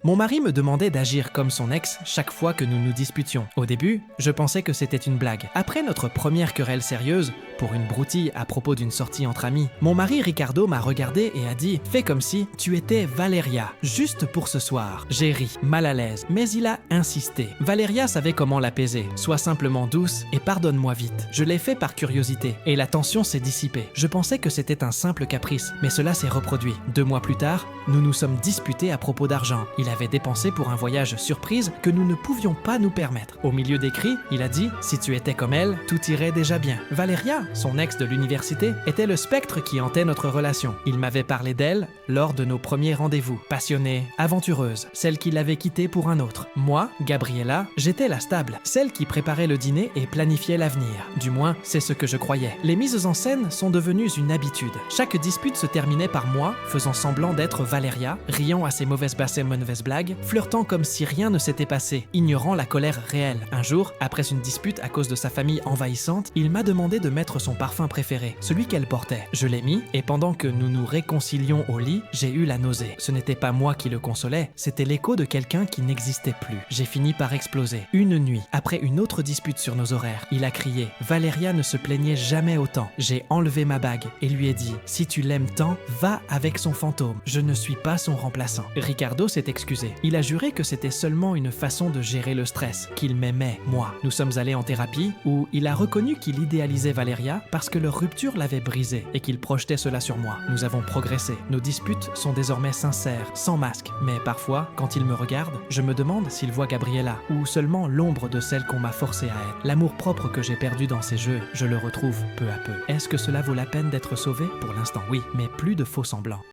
Mon mari me demandait d'agir comme son ex chaque fois que nous nous disputions. Au début, je pensais que c'était une blague. Après notre première querelle sérieuse, pour une broutille à propos d'une sortie entre amis, mon mari Ricardo m'a regardé et a dit « Fais comme si tu étais Valeria, juste pour ce soir ». J'ai ri, mal à l'aise, mais il a insisté. Valeria savait comment l'apaiser. Sois simplement douce et pardonne-moi vite. Je l'ai fait par curiosité et la tension s'est dissipée. Je pensais que c'était un simple caprice, mais cela s'est reproduit. 2 mois plus tard, nous nous sommes disputés à propos d'argent. Il avait dépensé pour un voyage surprise que nous ne pouvions pas nous permettre. Au milieu des cris, il a dit « Si tu étais comme elle, tout irait déjà bien ». Valeria, son ex de l'université, était le spectre qui hantait notre relation. Il m'avait parlé d'elle lors de nos premiers rendez-vous. Passionnée, aventureuse, celle qui l'avait quittée pour un autre. Moi, Gabriella, j'étais la stable, celle qui préparait le dîner et planifiait l'avenir. Du moins, c'est ce que je croyais. Les mises en scène sont devenues une habitude. Chaque dispute se terminait par moi, faisant semblant d'être Valeria, riant à ses mauvaises blagues, flirtant comme si rien ne s'était passé, ignorant la colère réelle. Un jour, après une dispute à cause de sa famille envahissante, il m'a demandé de mettre son parfum préféré, celui qu'elle portait. Je l'ai mis, et pendant que nous nous réconcilions au lit, j'ai eu la nausée. Ce n'était pas moi qui le consolais, c'était l'écho de quelqu'un qui n'existait plus. J'ai fini par exploser. Une nuit, après une autre dispute sur nos horaires, il a crié « Valeria ne se plaignait jamais autant ». J'ai enlevé ma bague et lui ai dit « Si tu l'aimes tant, va avec son fantôme. Je ne suis pas son remplaçant ». Ricardo s'est excusé. Il a juré que c'était seulement une façon de gérer le stress, qu'il m'aimait, moi. Nous sommes allés en thérapie où il a reconnu qu'il idéalisait Valeria parce que leur rupture l'avait brisé et qu'il projetait cela sur moi. Nous avons progressé. Nos disputes sont désormais sincères, sans masque. Mais parfois, quand il me regarde, je me demande s'il voit Gabriella ou seulement l'ombre de celle qu'on m'a forcé à être. L'amour-propre que j'ai perdu dans ces jeux, je le retrouve peu à peu. Est-ce que cela vaut la peine d'être sauvé? Pour l'instant, oui, mais plus de faux semblants.